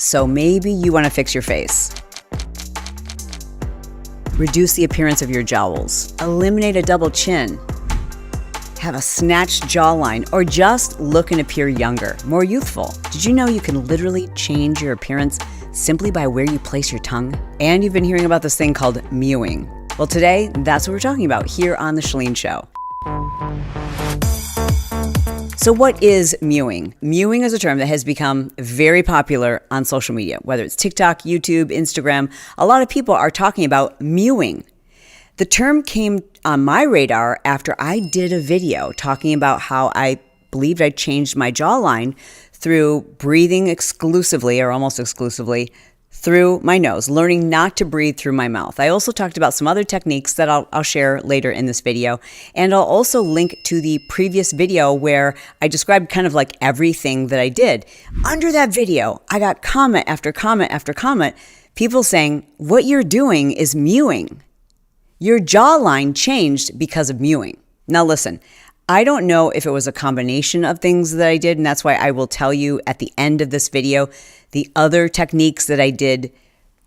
So maybe you want to fix your face. Reduce the appearance of your jowls. Eliminate a double chin. Have a snatched jawline, or just look and appear younger, more youthful. Did you know you can literally change your appearance simply by where you place your tongue? And you've been hearing about this thing called mewing. Well, today, that's what we're talking about here on The Jawline Show. So what is mewing? Mewing is a term that has become very popular on social media, whether it's TikTok, YouTube, Instagram. A lot of people are talking about mewing. The term came on my radar after I did a video talking about how I believed I changed my jawline through breathing exclusively, or almost exclusively, through my nose, learning not to breathe through my mouth. I also talked about some other techniques that I'll share later in this video. And I'll also link to the previous video where I described kind of like everything that I did. Under that video, I got comment after comment after comment, people saying, what you're doing is mewing. Your jawline changed because of mewing. Now listen, I don't know if it was a combination of things that I did, and that's why I will tell you at the end of this video the other techniques that I did,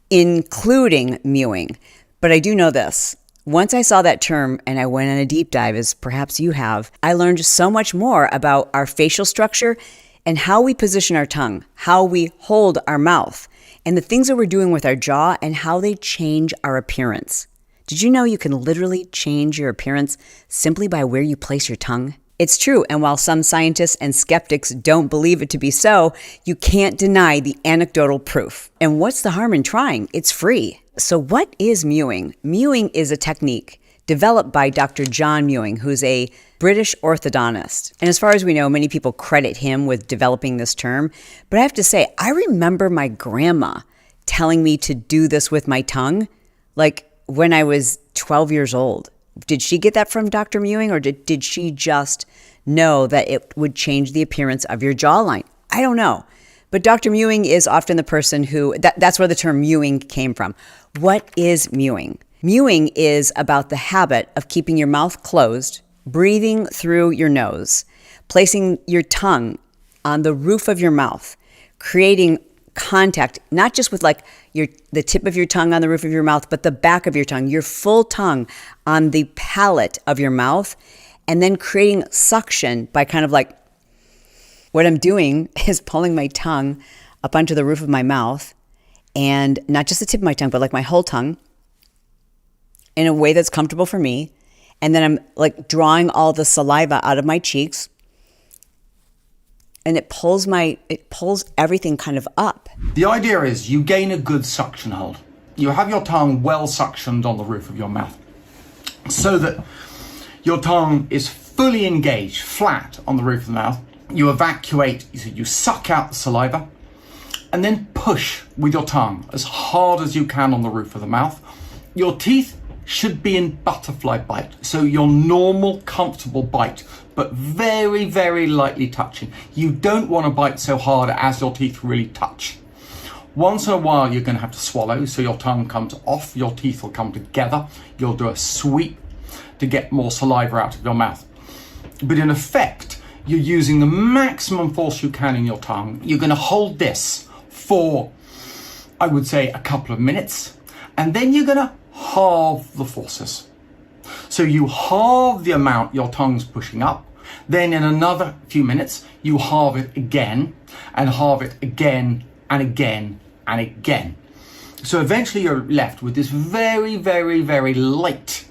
including mewing. But I do know this. Once I saw that term and I went on a deep dive, as perhaps you have, I learned so much more about our facial structure and how we position our tongue, how we hold our mouth, and the things that we're doing with our jaw and how they change our appearance. Did you know you can literally change your appearance simply by where you place your tongue? It's true, and while some scientists and skeptics don't believe it to be so, you can't deny the anecdotal proof. And what's the harm in trying? It's free. So what is mewing? Mewing is a technique developed by Dr. John Mewing, who's a British orthodontist. And as far as we know, many people credit him with developing this term. But I have to say, I remember my grandma telling me to do this with my tongue, like when I was 12 years old. Did she get that from Dr. Mewing, or did she just know that it would change the appearance of your jawline? I don't know. But Dr. Mewing is often the person who, that's where the term mewing came from. What is mewing? Mewing is about the habit of keeping your mouth closed, breathing through your nose, placing your tongue on the roof of your mouth, creating contact, not just with like the tip of your tongue on the roof of your mouth, but the back of your tongue, your full tongue on the palate of your mouth, and then creating suction by kind of like, what I'm doing is pulling my tongue up onto the roof of my mouth, and not just the tip of my tongue, but like my whole tongue in a way that's comfortable for me. And then I'm like drawing all the saliva out of my cheeks, and it pulls everything kind of up. The idea is you gain a good suction hold. You have your tongue well suctioned on the roof of your mouth so that your tongue is fully engaged, flat on the roof of the mouth. You evacuate, you suck out the saliva, and then push with your tongue as hard as you can on the roof of the mouth. Your teeth should be in butterfly bite, so your normal, comfortable bite, but very, very lightly touching. You don't want to bite so hard as your teeth really touch. Once in a while, you're going to have to swallow, so your tongue comes off, your teeth will come together. You'll do a sweep to get more saliva out of your mouth. But in effect, you're using the maximum force you can in your tongue. You're going to hold this for, I would say, a couple of minutes, and then you're going to halve the forces. So you halve the amount your tongue's pushing up, then in another few minutes, you halve it again, and halve it again, and again, and again. So eventually you're left with this very, very, very light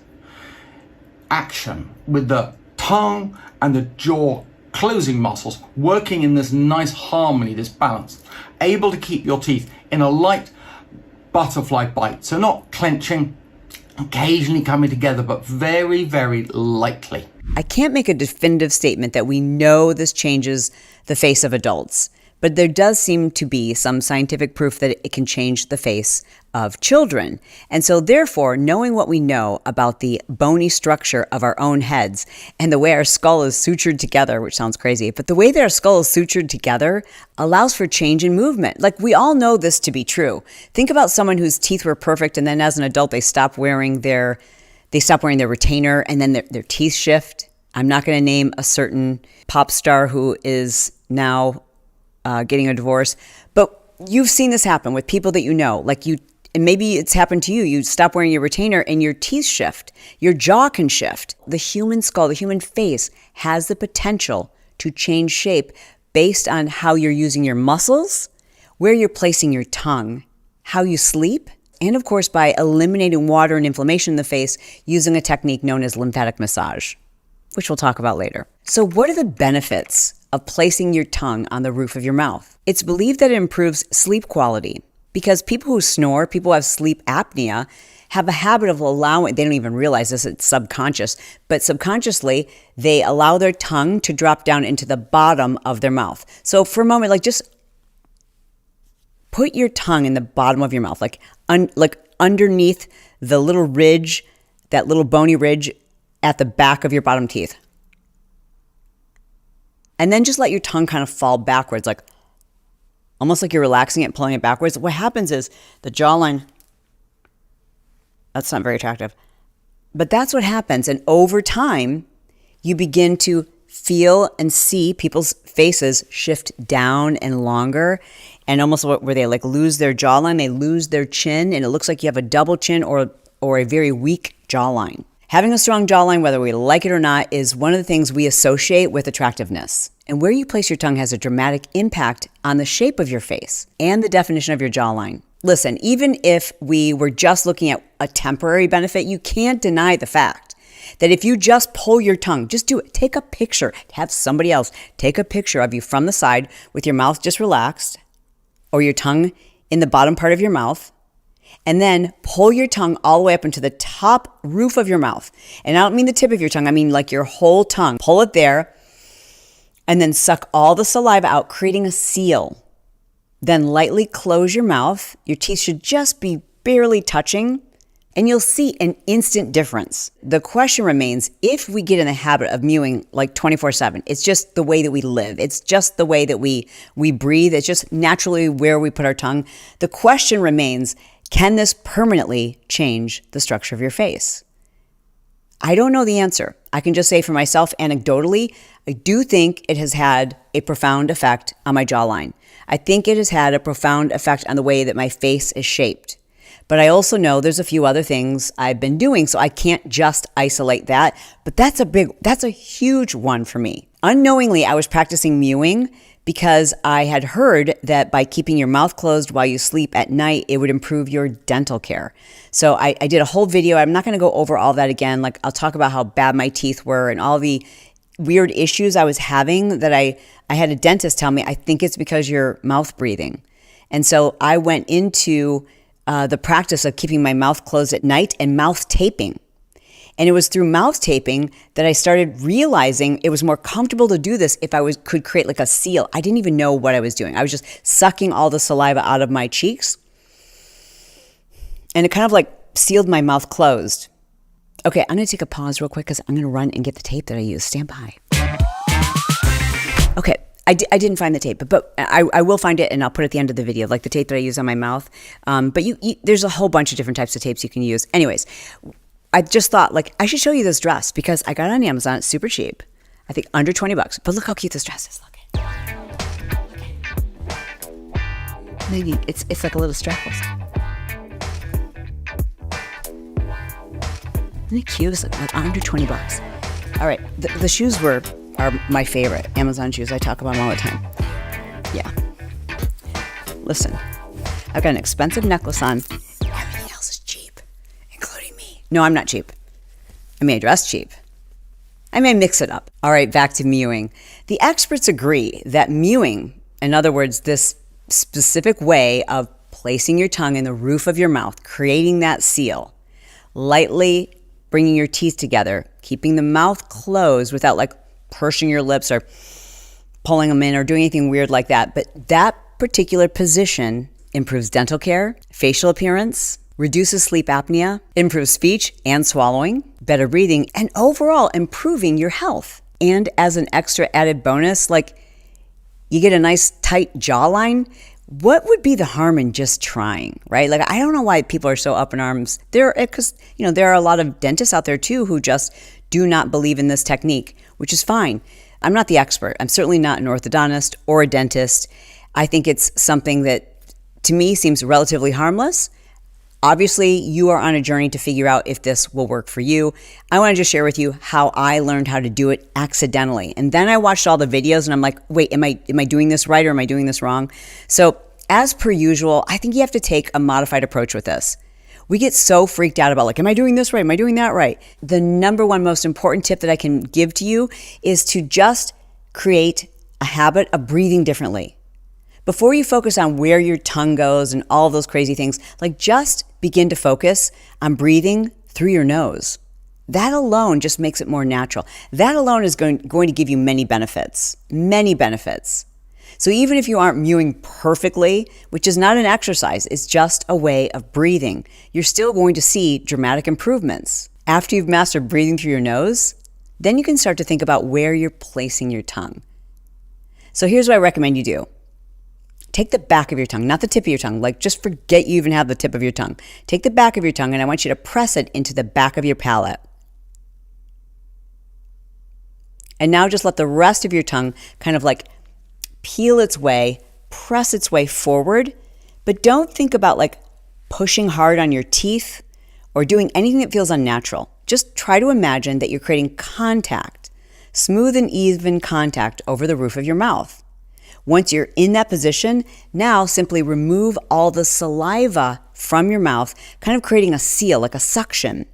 action with the tongue and the jaw closing muscles working in this nice harmony, this balance, able to keep your teeth in a light butterfly bite. So not clenching, occasionally coming together, but very, very lightly. I can't make a definitive statement that we know this changes the face of adults, but there does seem to be some scientific proof that it can change the face of children. And so therefore, knowing what we know about the bony structure of our own heads and the way our skull is sutured together, which sounds crazy, but the way that our skull is sutured together allows for change in movement. Like, we all know this to be true. Think about someone whose teeth were perfect, and then as an adult, they stop wearing their retainer, and then their teeth shift. I'm not going to name a certain pop star who is now getting a divorce, but you've seen this happen with people that you know, and maybe it's happened to you. You stop wearing your retainer and your teeth shift. Your jaw can shift. The human skull, the human face has the potential to change shape based on how you're using your muscles, where you're placing your tongue, how you sleep, and of course by eliminating water and inflammation in the face using a technique known as lymphatic massage, which we'll talk about later. So what are the benefits of placing your tongue on the roof of your mouth? It's believed that it improves sleep quality because people who snore, people who have sleep apnea, have a habit of allowing, they don't even realize this, it's subconscious, but subconsciously, they allow their tongue to drop down into the bottom of their mouth. So for a moment, just put your tongue in the bottom of your mouth, like underneath the little ridge, that little bony ridge at the back of your bottom teeth. And then just let your tongue kind of fall backwards, almost like you're relaxing it, pulling it backwards. What happens is the jawline, that's not very attractive, but that's what happens. And over time, you begin to feel and see people's faces shift down and longer, and almost where they lose their jawline, they lose their chin, and it looks like you have a double chin or a very weak jawline. Having a strong jawline, whether we like it or not, is one of the things we associate with attractiveness. And where you place your tongue has a dramatic impact on the shape of your face and the definition of your jawline. Listen, even if we were just looking at a temporary benefit, you can't deny the fact that if you just pull your tongue, just do it. Take a picture, have somebody else take a picture of you from the side with your mouth just relaxed or your tongue in the bottom part of your mouth, and then pull your tongue all the way up into the top roof of your mouth. And I don't mean the tip of your tongue, I mean your whole tongue. Pull it there and then suck all the saliva out, creating a seal. Then lightly close your mouth. Your teeth should just be barely touching, and you'll see an instant difference. The question remains, if we get in the habit of mewing 24/7, it's just the way that we live. It's just the way that we breathe. It's just naturally where we put our tongue. The question remains, can this permanently change the structure of your face? I don't know the answer. I can just say for myself, anecdotally, I do think it has had a profound effect on my jawline. I think it has had a profound effect on the way that my face is shaped. But I also know there's a few other things I've been doing, so I can't just isolate that. But that's a huge one for me. Unknowingly, I was practicing mewing because I had heard that by keeping your mouth closed while you sleep at night, it would improve your dental care. So I did a whole video. I'm not going to go over all that again. I'll talk about how bad my teeth were and all the weird issues I was having that I had a dentist tell me, I think it's because you're mouth breathing. And so I went into the practice of keeping my mouth closed at night and mouth taping. And it was through mouth taping that I started realizing it was more comfortable to do this if I could create a seal. I didn't even know what I was doing. I was just sucking all the saliva out of my cheeks. And it kind of sealed my mouth closed. Okay, I'm going to take a pause real quick because I'm going to run and get the tape that I used. Stand by. Okay, I didn't find the tape, but I will find it and I'll put it at the end of the video, the tape that I use on my mouth. But there's a whole bunch of different types of tapes you can use. Anyways, I just thought I should show you this dress because I got it on Amazon. It's super cheap. I think under $20. But look how cute this dress is. Look at it. It's like a little strapless. Isn't it cute? It's under $20. All right, the shoes are my favorite. Amazon shoes. I talk about them all the time. Yeah. Listen, I've got an expensive necklace on. Everything else is cheap, including me. No, I'm not cheap. I may dress cheap. I may mix it up. All right, back to mewing. The experts agree that mewing, in other words, this specific way of placing your tongue in the roof of your mouth, creating that seal, lightly bringing your teeth together, keeping the mouth closed without pursing your lips or pulling them in or doing anything weird like that. But that particular position improves dental care, facial appearance, reduces sleep apnea, improves speech and swallowing, better breathing, and overall improving your health. And as an extra added bonus, you get a nice tight jawline. What would be the harm in just trying, right? I don't know why people are so up in arms. Because there are a lot of dentists out there too who just do not believe in this technique, which is fine. I'm not the expert. I'm certainly not an orthodontist or a dentist. I think it's something that to me seems relatively harmless. Obviously, you are on a journey to figure out if this will work for you. I want to just share with you how I learned how to do it accidentally. And then I watched all the videos and I'm like, wait, am I doing this right or am I doing this wrong? So as per usual, I think you have to take a modified approach with this. We get so freaked out about like, am I doing this right? Am I doing that right? The number one most important tip that I can give to you is to just create a habit of breathing differently. Before you focus on where your tongue goes and all those crazy things, like just begin to focus on breathing through your nose. That alone just makes it more natural. That alone is going to give you many benefits, many benefits. So even if you aren't mewing perfectly, which is not an exercise, it's just a way of breathing, you're still going to see dramatic improvements. After you've mastered breathing through your nose, then you can start to think about where you're placing your tongue. So here's what I recommend you do. Take the back of your tongue, not the tip of your tongue. Like just forget you even have the tip of your tongue. Take the back of your tongue and I want you to press it into the back of your palate. And now just let the rest of your tongue kind of like peel its way, press its way forward, but don't think about like pushing hard on your teeth or doing anything that feels unnatural. Just try to imagine that you're creating contact, smooth and even contact over the roof of your mouth. Once you're in that position, now simply remove all the saliva from your mouth, kind of creating a seal, like a suction.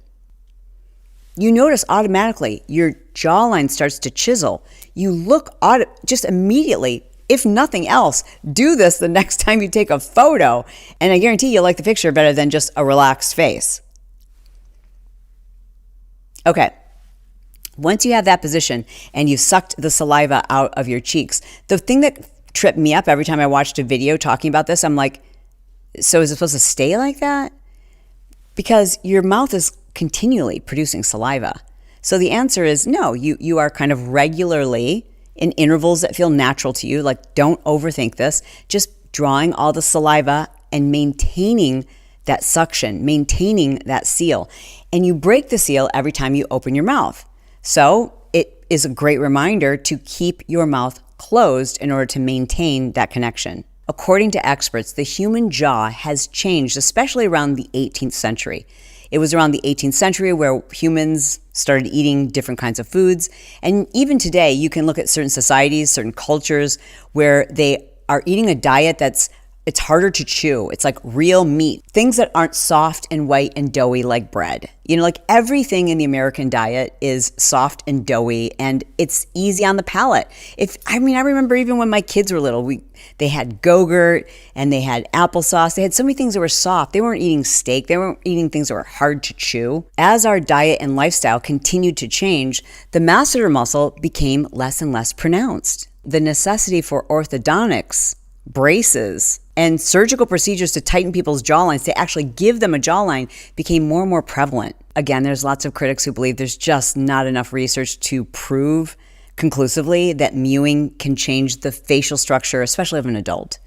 You notice automatically your jawline starts to chisel. You look just immediately, if nothing else, do this the next time you take a photo, and I guarantee you'll like the picture better than just a relaxed face. Okay. Once you have that position and you've sucked the saliva out of your cheeks, the thing that tripped me up every time I watched a video talking about this, I'm like, so is it supposed to stay like that? Because your mouth is continually producing saliva. So the answer is no, you are kind of regularly in intervals that feel natural to you, like don't overthink this, just drawing all the saliva and maintaining that suction, maintaining that seal. And you break the seal every time you open your mouth. So it is a great reminder to keep your mouth closed in order to maintain that connection. According to experts, the human jaw has changed, especially around the 18th century. It was around the 18th century where humans started eating different kinds of foods. And even today, you can look at certain societies, certain cultures where they are eating a diet it's harder to chew. It's like real meat, things that aren't soft and white and doughy like bread. You know, like everything in the American diet is soft and doughy and it's easy on the palate. I remember even when my kids were little, they had Go-Gurt and they had applesauce. They had so many things that were soft. They weren't eating steak. They weren't eating things that were hard to chew. As our diet and lifestyle continued to change, the masseter muscle became less and less pronounced. The necessity for orthodontics, braces, and surgical procedures to tighten people's jawlines, to actually give them a jawline, became more and more prevalent. Again, there's lots of critics who believe there's just not enough research to prove conclusively that mewing can change the facial structure, especially of an adult.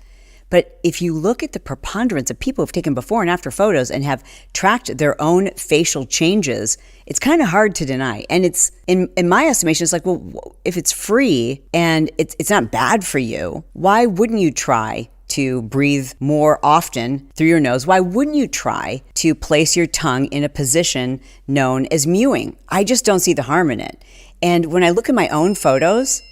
But if you look at the preponderance of people who've taken before and after photos and have tracked their own facial changes, it's kind of hard to deny. And it's, in my estimation, it's like, well, if it's free and it's not bad for you, why wouldn't you try to breathe more often through your nose? Why wouldn't you try to place your tongue in a position known as mewing? I just don't see the harm in it. And when I look at my own photos,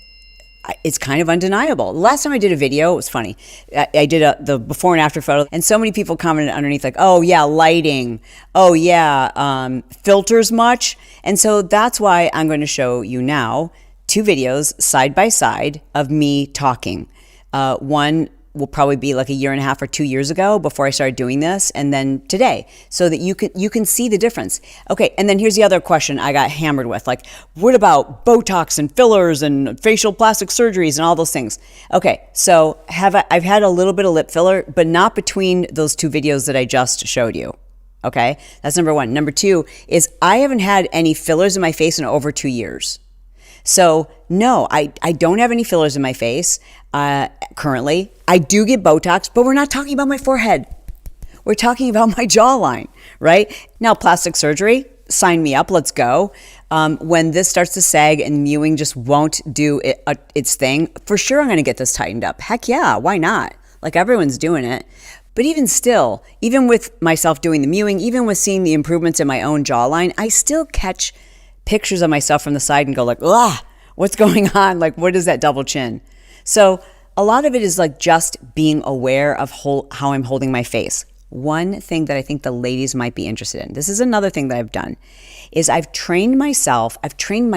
it's kind of undeniable. Last time I did a video, it was funny. I did the before and after photo, and so many people commented underneath like, oh yeah, lighting. Oh yeah, filters much? And so that's why I'm going to show you now 2 videos side by side of me talking. One will probably be like a year and a half or 2 years ago before I started doing this, and then today, so that you can see the difference. Okay, and then here's the other question I got hammered with, like, what about Botox and fillers and facial plastic surgeries and all those things? Okay, so I've had a little bit of lip filler, but not between those 2 videos that I just showed you. Okay, that's number 1. Number 2 is I haven't had any fillers in my face in over 2 years. So no, I don't have any fillers in my face currently. I do get Botox, but we're not talking about my forehead. We're talking about my jawline, right? Now, plastic surgery, sign me up, let's go. When this starts to sag and mewing just won't do its thing, for sure I'm gonna get this tightened up. Heck yeah, why not? Like everyone's doing it. But even still, even with myself doing the mewing, even with seeing the improvements in my own jawline, I still catch pictures of myself from the side and go like, ah, what's going on? Like, what is that double chin? So a lot of it is like just being aware of how I'm holding my face. One thing that I think the ladies might be interested in, this is another thing that I've done, is I've trained my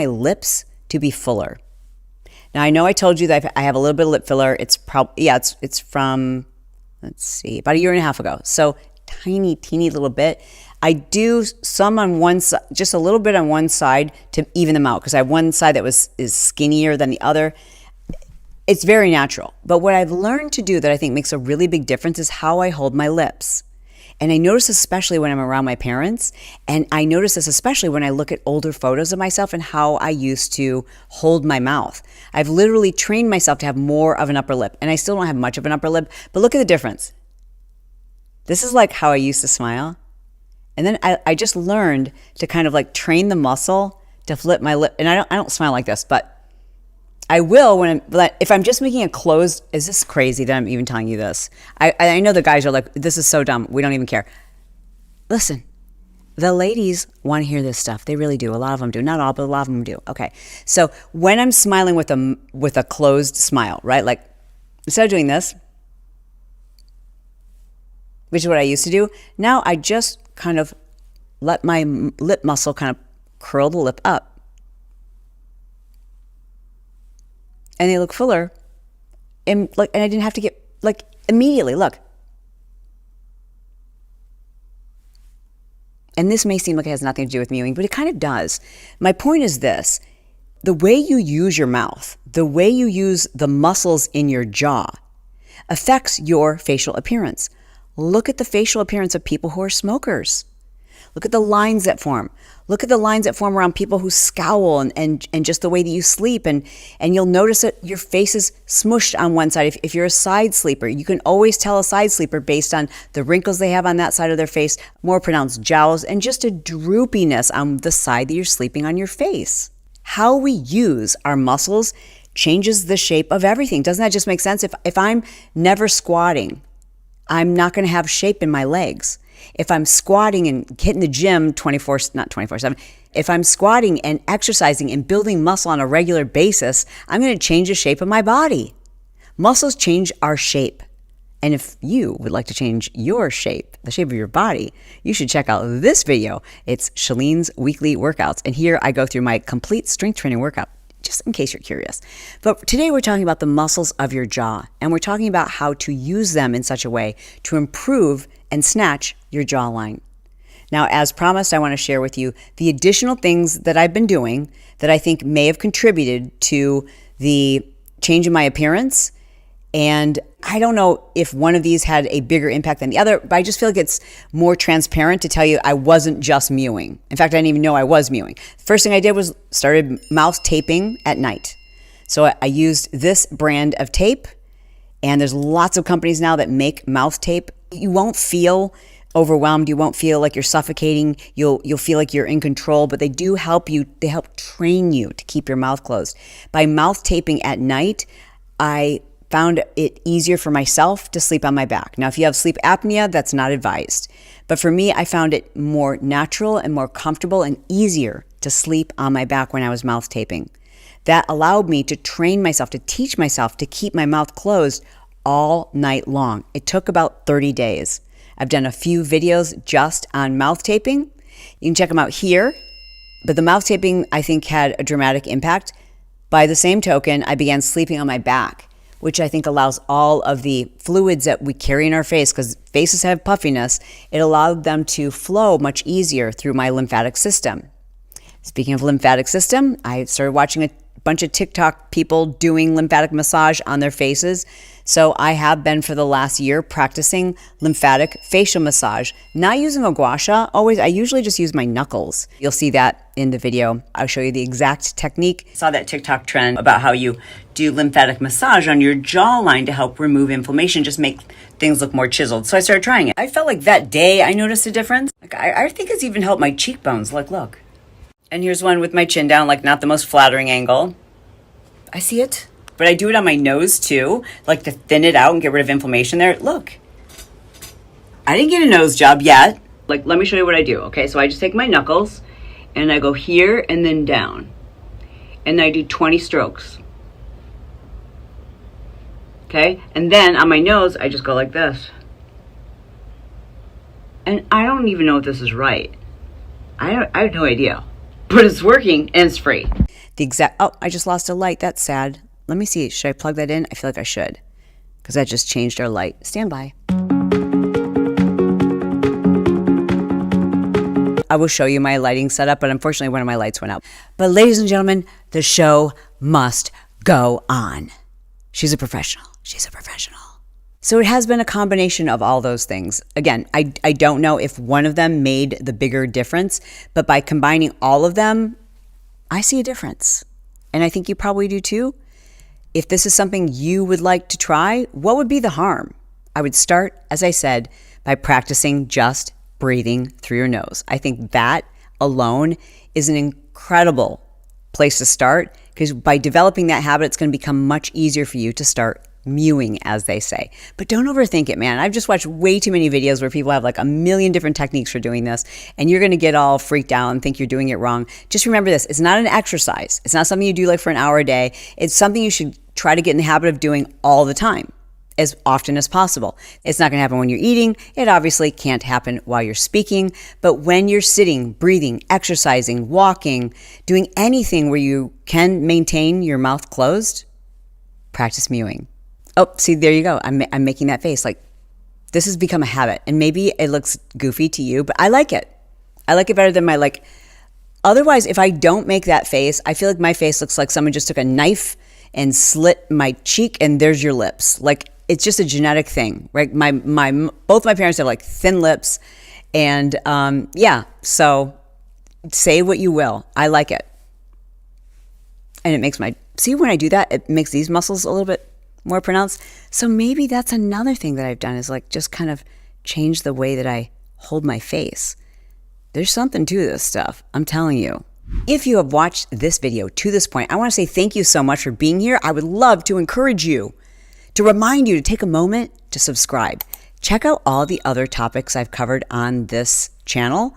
lips to be fuller. Now, I know I told you that I have a little bit of lip filler. It's probably, it's from, let's see, about a year and a half ago. So teeny little bit. I do some on one side, just a little bit on one side to even them out because I have one side that is skinnier than the other. It's very natural. But what I've learned to do that I think makes a really big difference is how I hold my lips. And I notice especially when I'm around my parents, and I notice this especially when I look at older photos of myself and how I used to hold my mouth. I've literally trained myself to have more of an upper lip, and I still don't have much of an upper lip, but look at the difference. This is like how I used to smile. And then I just learned to kind of like train the muscle to flip my lip. And I don't smile like this, but I will if I'm just making a closed, is this crazy that I'm even telling you this? I know the guys are like, this is so dumb. We don't even care. Listen, the ladies want to hear this stuff. They really do. A lot of them do. Not all, but a lot of them do. Okay. So when I'm smiling with a closed smile, right? Like instead of doing this, which is what I used to do, now I just kind of let my lip muscle kind of curl the lip up. And they look fuller, and I didn't have to get immediately. Look, and this may seem like it has nothing to do with mewing, but it kind of does. My point is this: the way you use your mouth, the way you use the muscles in your jaw, affects your facial appearance. Look at the facial appearance of people who are smokers. Look at the lines that form. Look at the lines that form around people who scowl and just the way that you sleep. And you'll notice that your face is smushed on one side. If you're a side sleeper, you can always tell a side sleeper based on the wrinkles they have on that side of their face, more pronounced jowls, and just a droopiness on the side that you're sleeping on your face. How we use our muscles changes the shape of everything. Doesn't that just make sense? If I'm never squatting, I'm not going to have shape in my legs. If I'm squatting and hitting the gym 7, if I'm squatting and exercising and building muscle on a regular basis, I'm going to change the shape of my body. Muscles change our shape. And if you would like to change your shape, the shape of your body, you should check out this video. It's Shalene's Weekly Workouts. And here I go through my complete strength training workout, just in case you're curious. But today we're talking about the muscles of your jaw, and we're talking about how to use them in such a way to improve and snatch your jawline. Now, as promised, I want to share with you the additional things that I've been doing that I think may have contributed to the change in my appearance. And I don't know if one of these had a bigger impact than the other, but I just feel like it's more transparent to tell you I wasn't just mewing. In fact, I didn't even know I was mewing. First thing I did was started mouth taping at night. So I used this brand of tape, and there's lots of companies now that make mouth tape. You won't feel overwhelmed. You won't feel like you're suffocating. You'll feel like you're in control, but they do help you. They help train you to keep your mouth closed. By mouth taping at night, I found it easier for myself to sleep on my back. Now, if you have sleep apnea, that's not advised. But for me, I found it more natural and more comfortable and easier to sleep on my back when I was mouth taping. That allowed me to train myself, to teach myself to keep my mouth closed all night long. It took about 30 days. I've done a few videos just on mouth taping. You can check them out here. But the mouth taping, I think, had a dramatic impact. By the same token, I began sleeping on my back, which I think allows all of the fluids that we carry in our face, because faces have puffiness, it allowed them to flow much easier through my lymphatic system. Speaking of lymphatic system, I started watching a bunch of TikTok people doing lymphatic massage on their faces. So I have been for the last year practicing lymphatic facial massage, not using a gua sha. I usually just use my knuckles. You'll see that in the video. I'll show you the exact technique. I saw that TikTok trend about how you do lymphatic massage on your jawline to help remove inflammation, just make things look more chiseled. So I started trying it. I felt like that day I noticed a difference. I think it's even helped my cheekbones. Look. And here's one with my chin down, not the most flattering angle. I see it. But I do it on my nose too, to thin it out and get rid of inflammation there. Look. I didn't get a nose job yet. Like, let me show you what I do, okay? So I just take my knuckles and I go here and then down. And I do 20 strokes. Okay? And then on my nose, I just go like this. And I don't even know if this is right. I have no idea. But it's working and it's free. Oh, I just lost a light. That's sad. Let me see. Should I plug that in? I feel like I should. Because that just changed our light. Stand by. I will show you my lighting setup, but unfortunately one of my lights went out. But ladies and gentlemen, the show must go on. She's a professional. She's a professional. So it has been a combination of all those things. Again, I don't know if one of them made the bigger difference, but by combining all of them, I see a difference. And I think you probably do too. If this is something you would like to try, what would be the harm? I would start, as I said, by practicing just breathing through your nose. I think that alone is an incredible place to start, because by developing that habit, it's going to become much easier for you to start mewing, as they say. But don't overthink it, man. I've just watched way too many videos where people have like a million different techniques for doing this, and you're going to get all freaked out and think you're doing it wrong. Just remember this. It's not an exercise. It's not something you do like for an hour a day. It's something you should try to get in the habit of doing all the time, as often as possible. It's not going to happen when you're eating. It obviously can't happen while you're speaking. But when you're sitting, breathing, exercising, walking, doing anything where you can maintain your mouth closed, practice mewing. Oh, see, there you go. I'm making that face. Like, this has become a habit. And maybe it looks goofy to you, but I like it. I like it better than my, like, otherwise, if I don't make that face, I feel like my face looks like someone just took a knife and slit my cheek and there's your lips. Like, it's just a genetic thing, right? Both my parents have like thin lips, and yeah. So say what you will, I like it, and it makes see when I do that, it makes these muscles a little bit more pronounced. So maybe that's another thing that I've done, is like just kind of change the way that I hold my face. There's something to this stuff, I'm telling you. If you have watched this video to this point, I want to say thank you so much for being here. I would love to encourage you, to remind you to take a moment to subscribe. Check out all the other topics I've covered on this channel.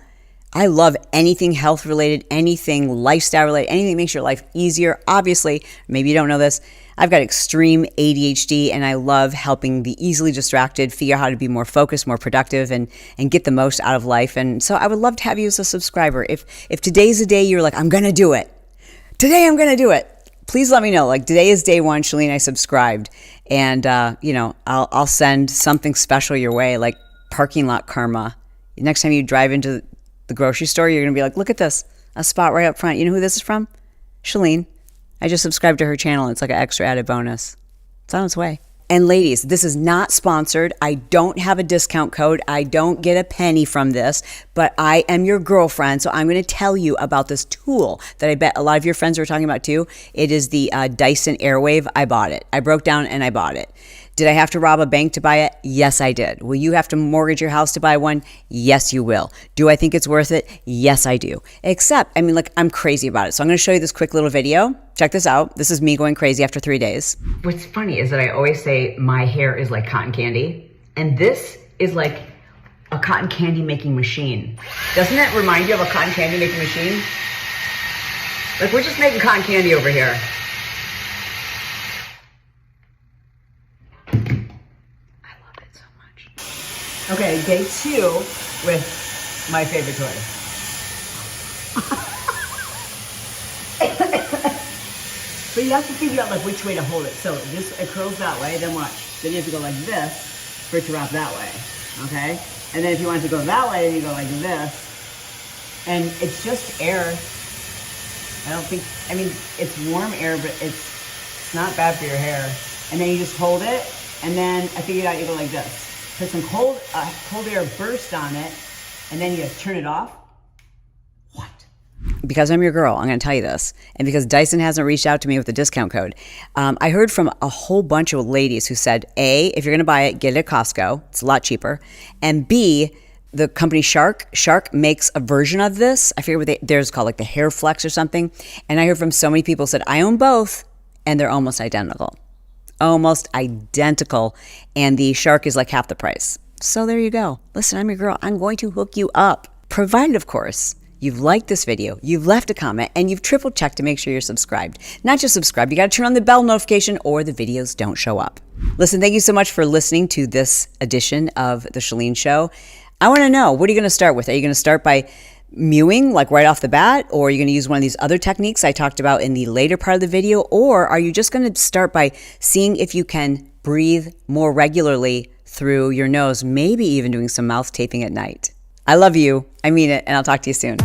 I love anything health related, anything lifestyle related, anything that makes your life easier. Obviously, maybe you don't know this, I've got extreme ADHD, and I love helping the easily distracted figure out how to be more focused, more productive, and get the most out of life. And so I would love to have you as a subscriber. If today's the day you're like, I'm gonna do it. Today I'm gonna do it. Please let me know. Like, today is day one, Jawline, I subscribed. And, I'll send something special your way, like parking lot karma. Next time you drive into the grocery store, you're going to be like, look at this, a spot right up front. You know who this is from? Jawline. I just subscribed to her channel. It's like an extra added bonus. It's on its way. And ladies, this is not sponsored. I don't have a discount code. I don't get a penny from this, but I am your girlfriend. So I'm going to tell you about this tool that I bet a lot of your friends are talking about too. It is the Dyson Airwave. I bought it. I broke down and I bought it. Did I have to rob a bank to buy it? Yes, I did. Will you have to mortgage your house to buy one? Yes, you will. Do I think it's worth it? Yes, I do. Except, I'm crazy about it. So I'm going to show you this quick little video. Check this out. This is me going crazy after 3 days. What's funny is that I always say my hair is like cotton candy, and this is like a cotton candy making machine. Doesn't that remind you of a cotton candy making machine? Like, we're just making cotton candy over here. Okay, day 2 with my favorite toy. So you have to figure out like which way to hold it. So it curls that way, then watch. Then you have to go like this for it to wrap that way, okay? And then if you want it to go that way, then you go like this. And it's just air. It's warm air, but it's not bad for your hair. And then you just hold it, and then I figured out you go like this. Put some cold air burst on it, and then you just turn it off. What? Because I'm your girl, I'm going to tell you this. And because Dyson hasn't reached out to me with a discount code, I heard from a whole bunch of ladies who said, A, if you're going to buy it, get it at Costco. It's a lot cheaper. And B, the company Shark makes a version of this. I forget what theirs called, like the Hair Flex or something. And I heard from so many people said, I own both, and they're almost identical. Almost identical, and the Shark is like half the price. So there you go. Listen, I'm your girl. I'm going to hook you up. Provided, of course, you've liked this video, you've left a comment, and you've triple checked to make sure you're subscribed. Not just subscribed, you got to turn on the bell notification or the videos don't show up. Listen, thank you so much for listening to this edition of The Jawline Show. I want to know, what are you going to start with? Are you going to start by mewing, like right off the bat? Or are you going to use one of these other techniques I talked about in the later part of the video? Or are you just going to start by seeing if you can breathe more regularly through your nose, maybe even doing some mouth taping at night? I love you. I mean it, and I'll talk to you soon.